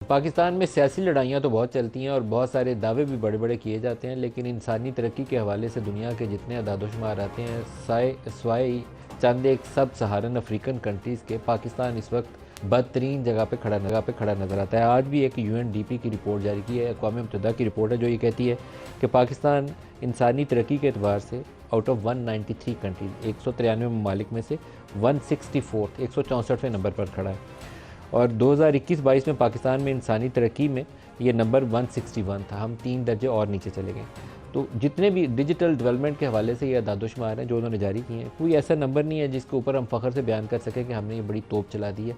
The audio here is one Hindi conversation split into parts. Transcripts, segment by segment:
पाकिस्तान में सियासी लड़ाइयाँ तो बहुत चलती हैं और बहुत सारे दावे भी बड़े बड़े किए जाते हैं, लेकिन इंसानी तरक्की के हवाले से दुनिया के जितने अदादोशुमार आते हैं स्वाई चंद एक सब सहारन अफ्रीकन कंट्रीज़ के, पाकिस्तान इस वक्त बदतरीन जगह पे खड़ा नज़र आता है। आज भी एक UNDP की रिपोर्ट जारी की है, अक़वाम मुत्तहिदा की रिपोर्ट है, जो ये कहती है कि पाकिस्तान इंसानी तरक्की के अतबार से आउट ऑफ 193 कंट्रीज़, 193 ममालिक में से 164वें नंबर पर खड़ा है। और 2021-22 में पाकिस्तान में इंसानी तरक्की में ये नंबर 161 था। हम 3 दर्जे और नीचे चले गए। तो जितने भी डिजिटल डेवलपमेंट के हवाले से ये अदादोशुमार हैं जो उन्होंने जारी किए हैं, कोई ऐसा नंबर नहीं है जिसके ऊपर हम फ़ख्र से बयान कर सकें कि हमने ये बड़ी तोप चला दी है।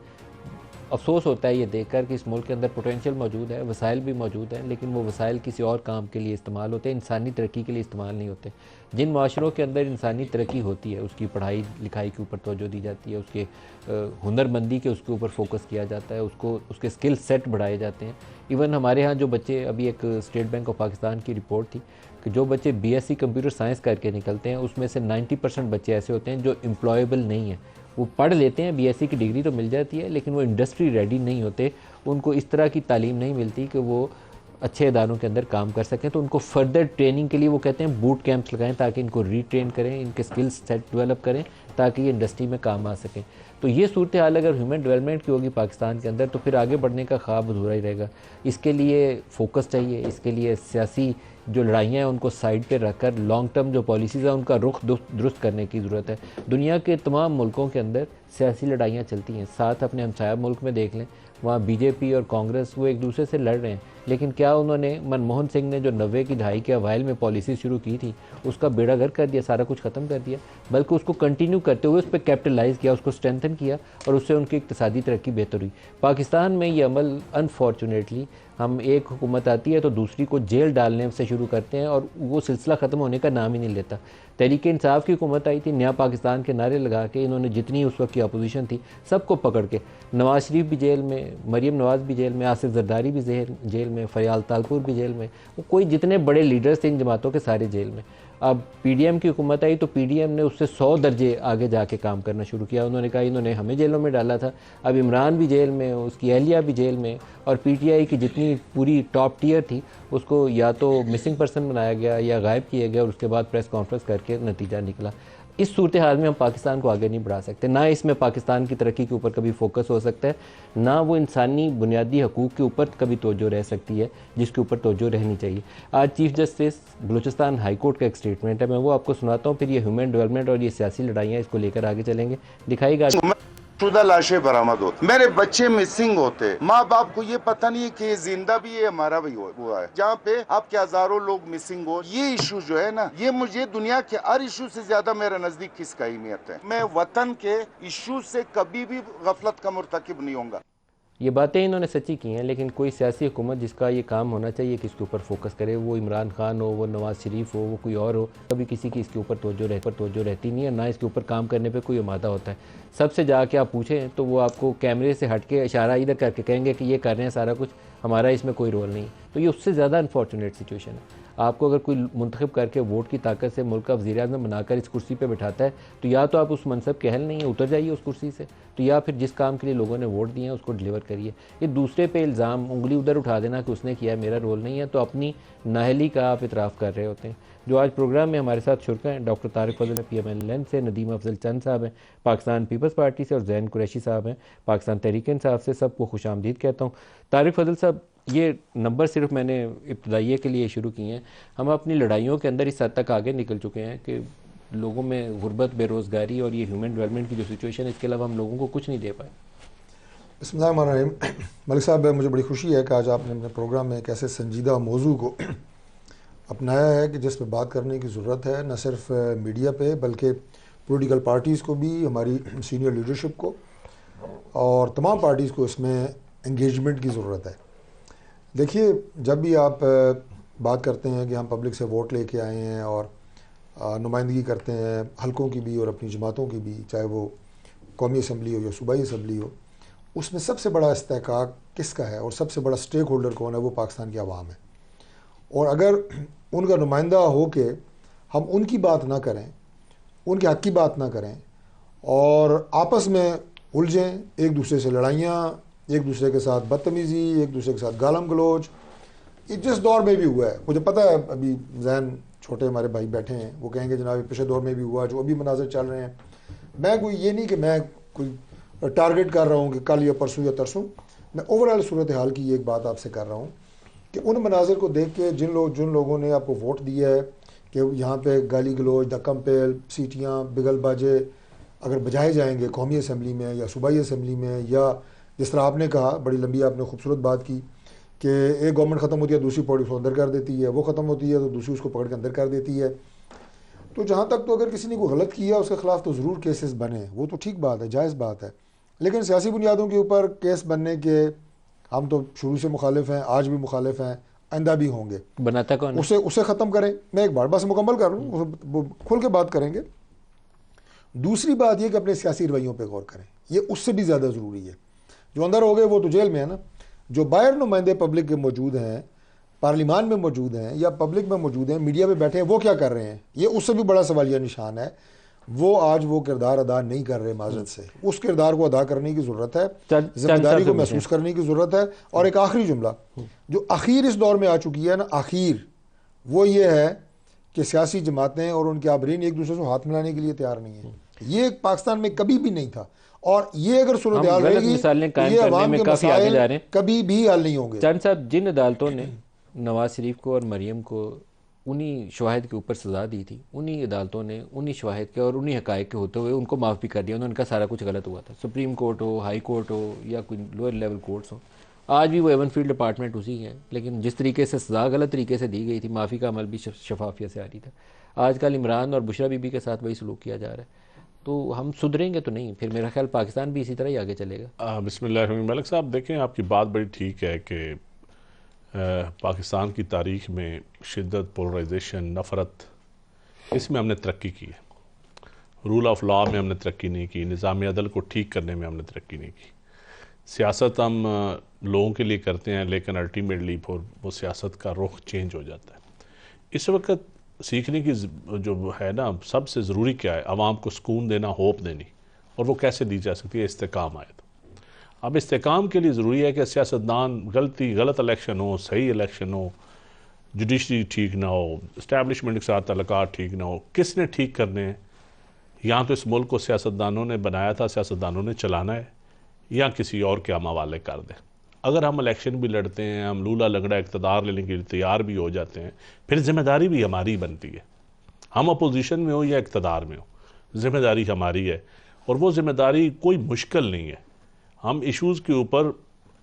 अफसोस होता है ये देखकर कि इस मुल्क के अंदर पोटेंशियल मौजूद है, वसाइल भी मौजूद हैं, लेकिन वो वसाइल किसी और काम के लिए इस्तेमाल होते हैं, इंसानी तरक्की के लिए इस्तेमाल नहीं होते। जिन माशरों के अंदर इंसानी तरक्की होती है, उसकी पढ़ाई लिखाई के ऊपर तवज्जो दी जाती है, उसके हुनरमंदी के उसके ऊपर फोकस किया जाता है, उसको उसके स्किल सेट बढ़ाए जाते हैं। इवन हमारे यहाँ जो बच्चे, अभी एक स्टेट बैंक ऑफ पाकिस्तान की रिपोर्ट थी कि जो बच्चे BSc कंप्यूटर साइंस करके निकलते हैं, उसमें से 90% बच्चे ऐसे होते हैं जो एम्प्लॉयबल नहीं हैं। वो पढ़ लेते हैं, BSc की डिग्री तो मिल जाती है, लेकिन वो इंडस्ट्री रेडी नहीं होते। उनको इस तरह की तालीम नहीं मिलती कि वो अच्छे इदारों के अंदर काम कर सकें। तो उनको फर्दर ट्रेनिंग के लिए वो कहते हैं बूट कैंप्स लगाएं, ताकि इनको रीट्रेन करें, इनके स्किल्स सेट डेवलप करें, ताकि ये इंडस्ट्री में काम आ सकें। तो ये सूरत हाल अगर ह्यूमन डेवलपमेंट की होगी पाकिस्तान के अंदर, तो फिर आगे बढ़ने का ख्वाब अधूरा ही रहेगा। इसके लिए फ़ोकस चाहिए, इसके लिए सियासी जो लड़ाइयाँ हैं उनको साइड पे रखकर लॉन्ग टर्म जो पॉलिसीज़ हैं उनका रुख दुरुस्त करने की ज़रूरत है। दुनिया के तमाम मुल्कों के अंदर सियासी लड़ाइयाँ चलती हैं। साथ अपने हमसाया मुल्क में देख लें, वहाँ BJP और कांग्रेस वो एक दूसरे से लड़ रहे हैं, लेकिन क्या उन्होंने, मनमोहन सिंह ने जो 90 की दहाई के अवाइल में पॉलिसी शुरू की थी, उसका बेड़ा गर्क कर दिया, सारा कुछ ख़त्म कर दिया, बल्कि उसको कंटिन्यू करते हुए उस पर कैपिटलाइज़ किया, उसको स्ट्रेंथन किया और उससे उनकी इक़्तिसादी तरक्की बेहतर हुई। पाकिस्तान में ये अमल अनफॉर्चुनेटली, हम एक हुकूमत आती है तो दूसरी को जेल डालने से शुरू करते हैं और वो सिलसिला ख़त्म होने का नाम ही नहीं लेता। तहरीक इंसाफ की हुकूमत आई थी, नया पाकिस्तान के नारे लगा के इन्होंने जितनी उस वक्त की अपोजिशन थी सबको पकड़ के, नवाज शरीफ भी जेल में, मरीम नवाज़ भी जेल में, आसिफ जरदारी भी जेल में, फयाल तालपुर भी जेल में, वो कोई जितने बड़े लीडर्स थे इन जमातों के सारे जेल में। अब PDM की हुकूमत आई तो PDM ने उससे 100 दर्जे आगे जाके काम करना शुरू किया। उन्होंने कहा इन्होंने हमें जेलों में डाला था, अब इमरान भी जेल में, उसकी अहलिया भी जेल में, और PTI की जितनी पूरी टॉप टियर थी उसको या तो मिसिंग पर्सन बनाया गया या गायब किया गया, और उसके बाद प्रेस कॉन्फ्रेंस करके नतीजा निकला। इस सूरत हाल में हम पाकिस्तान को आगे नहीं बढ़ा सकते, ना इसमें पाकिस्तान की तरक्की के ऊपर कभी फोकस हो सकता है, ना वो इंसानी बुनियादी हकूक़ के ऊपर कभी तवज्जो रह सकती है जिसके ऊपर तवज्जो रहनी चाहिए। आज chief justice Balochistan high court का एक स्टेटमेंट है, मैं वो आपको सुनाता हूँ, फिर ये ह्यूमन डेवलपमेंट और ये सियासी लड़ाइयाँ इसको लेकर आगे चलेंगे। दिखाएगा शुदा लाशें बरामद होती, मेरे बच्चे मिसिंग होते, माँ बाप को ये पता नहीं है कि ये जिंदा भी है, हमारा भी हुआ है, जहाँ पे आपके हजारों लोग मिसिंग हो। ये इशू जो है ना, ये मुझे दुनिया के हर इशू से ज्यादा मेरे नजदीक किसका अहमियत है। मैं वतन के इशू से कभी भी गफलत का मुर्तकिब नहीं होऊंगा। ये बातें इन्होंने सच्ची की हैं, लेकिन कोई सियासी हुकूमत जिसका ये काम होना चाहिए कि इसके ऊपर फोकस करे, वो इमरान खान हो, वो नवाज़ शरीफ हो, वो कोई और हो, कभी किसी की इसके ऊपर तवज्जो रहती नहीं है, ना इसके ऊपर काम करने पे कोई आमादा होता है। सबसे जाके आप पूछें तो वो आपको कैमरे से हट के इशारा इधर करके कहेंगे कि ये कर रहे हैं सारा कुछ, हमारा इसमें कोई रोल नहीं। तो ये उससे ज़्यादा अनफॉर्चुनेट सिचुएशन है। आपको अगर कोई मुंतखब करके वोट की ताकत से मुल्क का वज़ीर-ए-आज़म बनाकर इस कुर्सी पे बिठाता है, तो या तो आप उस मनसब के अहल नहीं है, उतर जाइए उस कुर्सी से, तो या फिर जिस काम के लिए लोगों ने वोट दिए हैं उसको डिलीवर करिए। ये दूसरे पे इल्ज़ाम, उंगली उधर उठा देना कि उसने किया, मेरा रोल नहीं है, तो अपनी नाअहली का आप इतराफ़ कर रहे होते हैं। जो आज प्रोग्राम में हमारे साथ शुरका हैं, डॉक्टर तारिक फजल PMLN से, नदीम अफजल चंद साहब हैं पाकिस्तान पीपल्स पार्टी से, और जैन कुरैशी साहब हैं पाकिस्तान तहरीक इंसाफ से। सबको खुशामदीद कहता हूँ। तारिक फजल साहब, ये नंबर सिर्फ मैंने इब्तदाइये के लिए शुरू किए हैं। हम अपनी लड़ाइयों के अंदर इस हद तक आगे निकल चुके हैं कि लोगों में गुर्बत, बेरोज़गारी और ये ह्यूमन डेवलपमेंट की जो सिचुएशन है, इसके अलावा हम लोगों को कुछ नहीं दे पाए। बिस्मिल्लाहिर्रहमानिर्रहीम। मलिक साहब, मुझे बड़ी खुशी है कि आज आपने अपने प्रोग्राम में एक ऐसे संजीदा मौजू को अपनाया है कि जिस पर बात करने की ज़रूरत है, न सिर्फ मीडिया पे बल्कि पॉलिटिकल पार्टीज़ को भी, हमारी सीनियर लीडरशिप को और तमाम पार्टीज़ को इसमें एंगेजमेंट की ज़रूरत है। देखिए, जब भी आप बात करते हैं कि हम पब्लिक से वोट लेके आए हैं और नुमाइंदगी करते हैं हलकों की भी और अपनी जमातों की भी, चाहे वो कौमी असम्बली हो या सूबाई असम्बली हो, उसमें सबसे बड़ा इस्तेहकाक किसका है और सबसे बड़ा स्टेक होल्डर कौन है? वो पाकिस्तान की आवाम है। और अगर उनका नुमाइंदा हो के हम उनकी बात ना करें, उनके हक़ की बात ना करें और आपस में उलझें, एक दूसरे से लड़ाइयाँ, एक दूसरे के साथ बदतमीज़ी, एक दूसरे के साथ गालम गलोच, ये जिस दौर में भी हुआ है। मुझे पता है अभी जहन छोटे हमारे भाई बैठे हैं, वो कहेंगे जनाब पिछले दौर में भी हुआ, जो अभी मनाजर चल रहे हैं। मैं कोई ये नहीं कि मैं कोई टारगेट कर रहा हूँ कि कल या परसों या तरसों, मैं ओवरऑल सूरत हाल की एक बात आपसे कर रहा हूँ कि उन मनाजिर को देख के जिन लोगों ने आपको वोट दिया है कि यहाँ पे गाली गलोच, धक्कम पेल, सीटियाँ, बिगल बाजे अगर बजाए जाएंगे कौमी असम्बली में या सूबाई असम्बली में, या जिस तरह आपने कहा, बड़ी लंबी आपने खूबसूरत बात की कि एक गवर्नमेंट ख़त्म होती है दूसरी पॉलिटिक्स को अंदर कर देती है, वो ख़त्म होती है तो दूसरी उसको पकड़ के अंदर कर देती है। तो जहाँ तक तो अगर किसी ने कोई गलत किया उसके ख़िलाफ़ तो ज़रूर केसेस बने, वो तो ठीक बात है, जायज़ बात है। लेकिन सियासी बुनियादों के ऊपर केस बनने के हम तो शुरू से मुखालिफ हैं, आज भी मुखालिफ हैं, आइंदा भी होंगे। बनाता कौन है? उसे ख़त्म करें। मैं एक बार बस मुकम्मल कर लूँ, वो खुल के बात करेंगे। दूसरी बात यह कि अपने सियासी रवैयों पर गौर करें, ये उससे भी ज़्यादा ज़रूरी है। जो अंदर हो गए वो तो जेल में है ना, जो बाहर नुमाइंदे पब्लिक के मौजूद हैं, पार्लिमान में मौजूद हैं या पब्लिक में मौजूद हैं, मीडिया में बैठे हैं, वो क्या कर रहे हैं, ये उससे भी बड़ा सवालिया निशान है। वो आज वो किरदार अदा नहीं कर रहे माजरत से, उस किरदार को अदा करने की ज़रूरत है, जिम्मेदारी को महसूस करने की ज़रूरत है। और एक आखिरी जुमला जो आखिर इस दौर में आ चुकी है ना, आखिर वो ये है कि सियासी जमातें और उनके आबरीन एक दूसरे को हाथ मिलाने के लिए तैयार नहीं है। ये पाकिस्तान में कभी भी नहीं था, और ये अगर सूरत हाल रहेगी ये अवाम के मसाइल कभी भी हल नहीं होंगे। चांद साहब, जिन अदालतों ने नवाज शरीफ को और मरियम को उन्हीं शवाहिद के ऊपर सज़ा दी थी, उन्हीं अदालतों ने उन्हीं शवाहिद के और उन्हीं हक़ाइक़ के होते हुए उनको माफ़ भी कर दिया। उन्होंने कहा सारा कुछ गलत हुआ था। सुप्रीम कोर्ट हो, हाई कोर्ट हो या कोई लोअर लेवल कोर्ट्स हो, आज भी वो एवन फील्ड डिपार्टमेंट उसी है। लेकिन जिस तरीके से सज़ा गलत तरीके से दी गई थी, माफ़ी का अमल भी शफाफियत से आ रही था। आजकल इमरान और बुशरा बीबी के साथ वही सलूक किया जा रहा है। तो हम सुधरेंगे तो नहीं, फिर मेरा ख्याल पाकिस्तान भी इसी तरह ही आगे चलेगा। बिस्मिल्लाह। मलिक साहब देखें, आपकी बात बड़ी ठीक है कि पाकिस्तान की तारीख़ में शिद्दत, पोलराइजेशन, नफ़रत, इसमें हमने तरक्की की है। रूल ऑफ लॉ में हमने तरक्की नहीं की, निज़ाम अदल को ठीक करने में हमने तरक्की नहीं की। सियासत हम लोगों के लिए करते हैं, लेकिन अल्टीमेटली वो सियासत का रुख चेंज हो जाता है। इस वक्त सीखने की जो है ना, सबसे ज़रूरी क्या है, आवाम को सुकून देना, होप देनी। और वो कैसे दी जा सकती है? इस्तेकाम आए तो। अब इस्तेकाम के लिए ज़रूरी है कि सियासतदान गलत इलेक्शन हो, सही इलेक्शन हो, जुडिशरी ठीक ना हो, इस्टेब्लिशमेंट के साथ तल्लुकात ठीक ना हो, किसने ठीक करने हैं? या तो इस मुल्क को सियासतदानों ने बनाया था, सियासतदानों ने चलाना है, या किसी और के हम हवाले कर दें। अगर हम इलेक्शन भी लड़ते हैं, हम लूला लगड़ा इक़्तिदार लेने के लिए तैयार भी हो जाते हैं, फिर जिम्मेदारी भी हमारी बनती है। हम अपोजिशन में हो या इक़्तिदार में हो, जिम्मेदारी हमारी है। और वो जिम्मेदारी कोई मुश्किल नहीं है। हम इश्यूज़ के ऊपर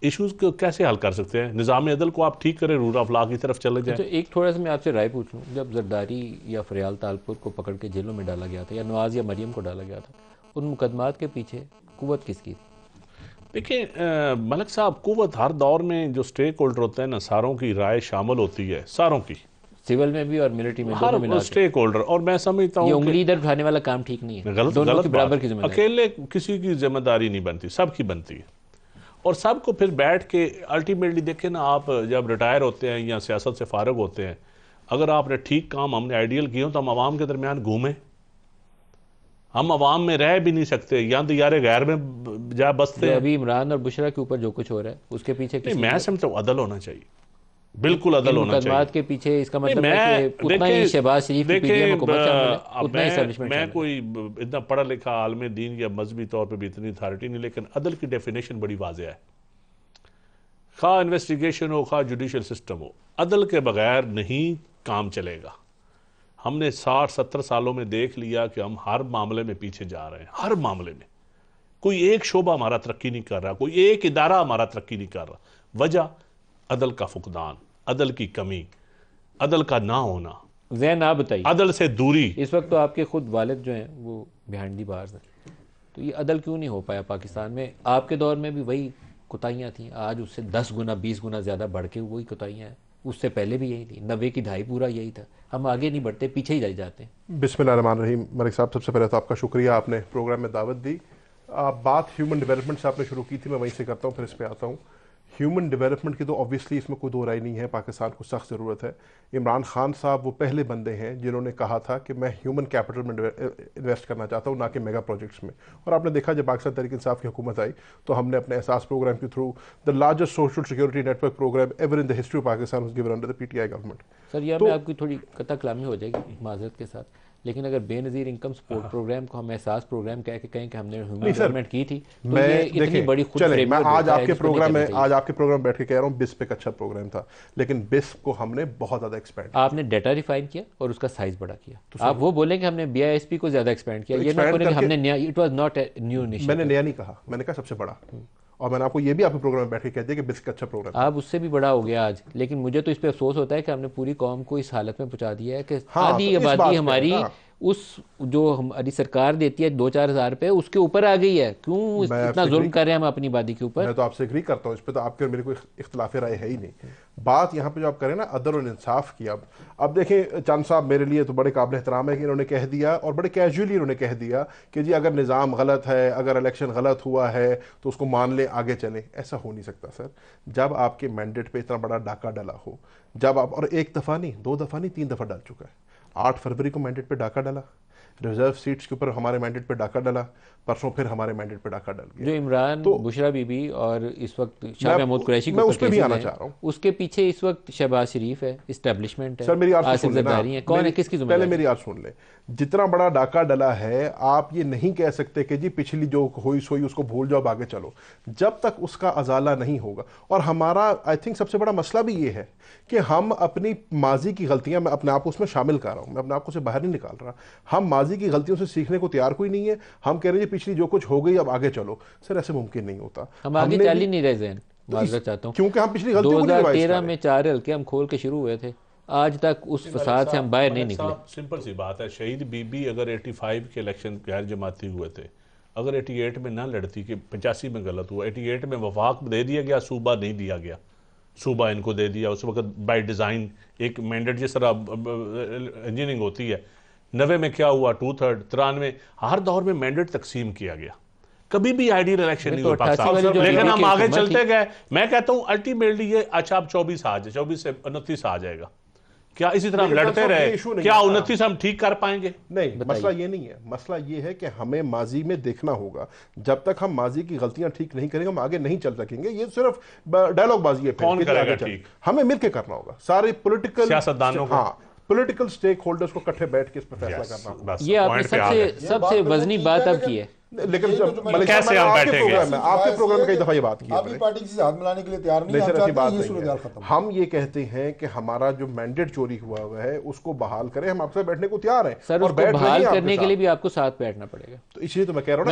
इश्यूज़ को कैसे हल कर सकते हैं? निज़ाम अदल को आप ठीक करें, रूल ऑफ लॉ की तरफ चले जाएं। तो एक थोड़ा सा मैं आपसे राय पूछूं, जब जरदारी या फरियाल तालपुर को पकड़ के जेलों में डाला गया था, या नवाज या मरियम को डाला गया था, उन मुकदमात के पीछे कुव्वत किसकी थी? देखिए मलिक साहब, कुव्वत हर दौर में जो स्टेक होल्डर होते हैं ना, सारों की राय शामिल होती है, सारों की, सिविल में भी और मिलिट्री में, हर स्टेक होल्डर। और मैं समझता हूँ ये उंगली इधर उठाने वाला काम ठीक नहीं है, दोनों की बराबर की जिम्मेदारी। अकेले किसी की जिम्मेदारी नहीं बनती, सबकी बनती है। और सबको फिर बैठ के अल्टीमेटली देखें ना, आप जब रिटायर होते हैं या सियासत से फारग होते हैं, अगर आपने ठीक काम हमने आइडियल किए हो तो हम आवाम के दरमियान घूमें। हम आवाम में रह भी नहीं सकते, या तो यार गैर में जा बसते हैं। अभी इमरान और बुशरा के ऊपर जो कुछ हो रहा है उसके पीछे मैं समझता हूँ अदल होना चाहिए, बिल्कुल अदल होना चाहिए। के पीछे इसका मतलब है कि उतना ही शहबाज शरीफ की पीडीएम को उतना ही एस्टैब्लिशमेंट। मैं कोई इतना पढ़ा लिखा आलम दीन या मजहबी तौर पे भी इतनी अथॉरिटी नहीं, लेकिन अदल की डेफिनेशन बड़ी वाज़ेह है। खा इन्वेस्टिगेशन हो, खा जुडिशल सिस्टम हो, अदल के बगैर नहीं काम चलेगा। हमने 60-70 सालों में देख लिया कि हम हर मामले में पीछे जा रहे हैं। हर मामले में कोई एक शोबा हमारा तरक्की नहीं कर रहा, कोई एक इदारा हमारा तरक्की नहीं कर रहा। वजह अदल का फुकदान, अदल की कमी, अदल का ना होना। ज़ैन आप बताइए, अदल से दूरी। इस वक्त तो आपके खुद वालिद जो हैं वो बिहाइंड दी बार्स हैं, तो ये अदल क्यों नहीं हो पाया पाकिस्तान में? आपके दौर में भी वही कोताहियाँ थी, आज उससे 10 गुना 20 गुना ज़्यादा बढ़ के वही कोताहियाँ हैं। उससे पहले भी यही थी, 90 की दहाई पूरा यही था। हम आगे नहीं बढ़ते, पीछे ही रह जाते हैं। बिस्मिल्लाहिर्रहमानिर्रहीम। मलिक साहब, सबसे पहले तो आपका शुक्रिया, आपने प्रोग्राम में दावत दी। बात ह्यूमन डेवलपमेंट से आपने शुरू की थी, मैं वहीं से करता हूँ, फिर इस पर आता हूँ। ह्यूमन डेवलपमेंट की तो ऑब्वियसली इसमें कोई दो राय नहीं है, पाकिस्तान को सख्त ज़रूरत है। इमरान खान साहब वो पहले बंदे हैं जिन्होंने कहा था कि मैं ह्यूमन कैपिटल में इन्वेस्ट करना चाहता हूँ, ना कि मेगा प्रोजेक्ट्स में। और आपने देखा जब पाकिस्तान तहरीक इंसाफ की हुकूमत आई तो हमने अपने एहसास प्रोग्राम के through the largest social security network programme ever in the history of Pakistan was given under the PTI government. Sir यह में आपकी थोड़ी कथा कलामी हो जाएगी माजरत के साथ, लेकिन अगर बेनज़ीर इनकम सपोर्ट प्रोग्राम को हम एहसास प्रोग्राम कह के कहें कि हमने ह्यूमन डेवलपमेंट की थी, तो मैं ये इतनी बड़ी खुद चले फ्रेमवर्क मैं आज देता है आपके जिसको प्रोग्राम नहीं में करना आज आपके प्रोग्राम बैठ के कह रहा हूँ बिस्प एक अच्छा प्रोग्राम था, लेकिन बिस्प को हमने बहुत ज्यादा एक्सपेंड चाहिए। आपने डाटा रिफाइन किया और उसका साइज बड़ा किया। आप वो बोलें कि हमने BISP को ज्यादा एक्सपेंड किया, ये ना बोलें कि हमने नया, it was not a new initiative. मैंने नया नहीं कहा, मैंने कहा सबसे बड़ा। और मैंने आपको ये भी आपके प्रोग्राम में बैठ के कह दिया कि बिस्प का अच्छा प्रोग्राम। आप उससे भी बड़ा हो गया आज, लेकिन मुझे तो इस पे अफसोस होता है कि हमने पूरी कौम को इस हालत में पहुंचा दिया है कि आधी तो इस बात आबादी पे, हमारी उस जो हमारी सरकार देती है 2-4 हज़ार रुपये उसके ऊपर आ गई है। क्यों मैं इतना आपसे जुल्म agree- कर रहे हैं हम अपनी आबादी के ऊपर? मैं तो आपसे एग्री करता हूँ इस पे, तो आपके और मेरी कोई इख्तिलाफ राय है ही नहीं। बात यहाँ पे जो आप करें ना अदल और इंसाफ की, अब देखें चंद साहब मेरे लिए तो बड़े काबिल एहतराम है कि इन्होंने कह दिया और बड़े कैजुअली इन्होंने कह दिया कि जी अगर निज़ाम गलत है, अगर इलेक्शन गलत हुआ है तो उसको मान लें, आगे चलें। ऐसा हो नहीं सकता सर। जब आपके मैंडेट पे इतना बड़ा डाका डला हो, जब आप, और एक दफ़ा नहीं, 2 दफ़ा नहीं, 3 दफ़ा डल चुका है। 8 फरवरी को मैंडेट पे डाका डला, रिजर्व सीट्स के ऊपर हमारे मैंडेट पे डाका डला, परसों फिर हमारे मैंडेट पे डाका डल गया। जो इमरान, बुशरा बीबी और इस वक्त शाह महमूद कुरैशी मैं के उस पे ऊपर भी केसेस आना हैं, चाह रहा हूँ। उसके पीछे इस वक्त शहबाज शरीफ है, इस्टेब्लिशमेंट है, सर मेरी आसिफ सुन लेना, जरदारी है, कौन है, किसकी पहले जिम्मेदारी? मेरी बात सुन ले। जितना बड़ा डाका डला है, आप ये नहीं कह सकते कि जी पिछली जो हुई सोई उसको भूल जाओ, आगे चलो, जब तक उसका अजाला नहीं होगा। और हमारा आई थिंक सबसे बड़ा मसला भी ये है कि हम अपनी माजी की गलतियां, मैं अपने आप को उसमें शामिल कर रहा हूं, मैं अपने आप को से बाहर नहीं निकाल रहा, हम माजी की गलतियों से सीखने को तैयार कोई नहीं है। हम कह रहे हैं पिछली जो कुछ हो गई अब आगे चलो, सर ऐसे मुमकिन नहीं होता। हम आगे चल ही नहीं रहे ज़हन, माजरत चाहता हूँ, क्योंकि हम पिछली गलतियों को नहीं रिवाइज 2013 कर में 4 हल्के हम खोल के शुरू हुए थे, आज तक उस फसाद से हम बाहर नहीं निकले। सिंपल सी बात है, शहीद बीबी अगर 85 के इलेक्शन गैर जमाती हुए थे, अगर 88 में ना लड़ती कि 85 में गलत हुआ, 88 में वफाक दे दिया गया, सूबा नहीं दिया गया, सूबा इनको दे दिया। उस वक्त बाय डिज़ाइन एक मैंडेट जिस तरह इंजीनियरिंग होती है, 90 में क्या हुआ, 2/3, 93, हर दौर में मैंडेट तकसीम किया गया। कभी भी आइडियल इलेक्शन नहीं हुआ पाकिस्तान, लेकिन हम आगे चलते गए। मैं कहता हूं अल्टीमेटली ये अच्छा अब 24 आ जाए, 24 से 29 आ जाएगा। क्या इसी तरह हम लड़ते रहे, क्या 29 हम ठीक कर पाएंगे? नहीं, मसला ये नहीं है। मसला ये है कि हमें माजी में देखना होगा। जब तक हम माजी की गलतियां ठीक नहीं करेंगे हम आगे नहीं चल सकेंगे। ये सिर्फ डायलॉग बाजी है। कौन करेगा ठीक? हमें मिलकर करना होगा, सारे पॉलिटिकल सियासतदानों को, हाँ, पॉलिटिकल स्टेक होल्डर्स को इकट्ठे बैठ के इस पर फैसला करना होगा। ये आपने सबसे वजनी बात अब की है। लेकिन कैसे हम बैठेंगे? आपके प्रोग्राम में कई दफा ये बात की आपकी पार्टी किसी से हाथ मिलाने के लिए तैयार नहीं है, सर, हम ऐसी चाहते बात हैं ये नहीं सूरत-ए-हाल है। खत्म। हम ये कहते हैं कि हमारा जो मैंडेट चोरी हुआ है उसको बहाल करें। हम आपसे बैठने को तैयार हैं सर, और उसको बैठ रहे बहाल हैं करने आपके के लिए साथ। भी आपको साथ बैठना पड़ेगा। तो इसलिए तो मैं कह रहा हूँ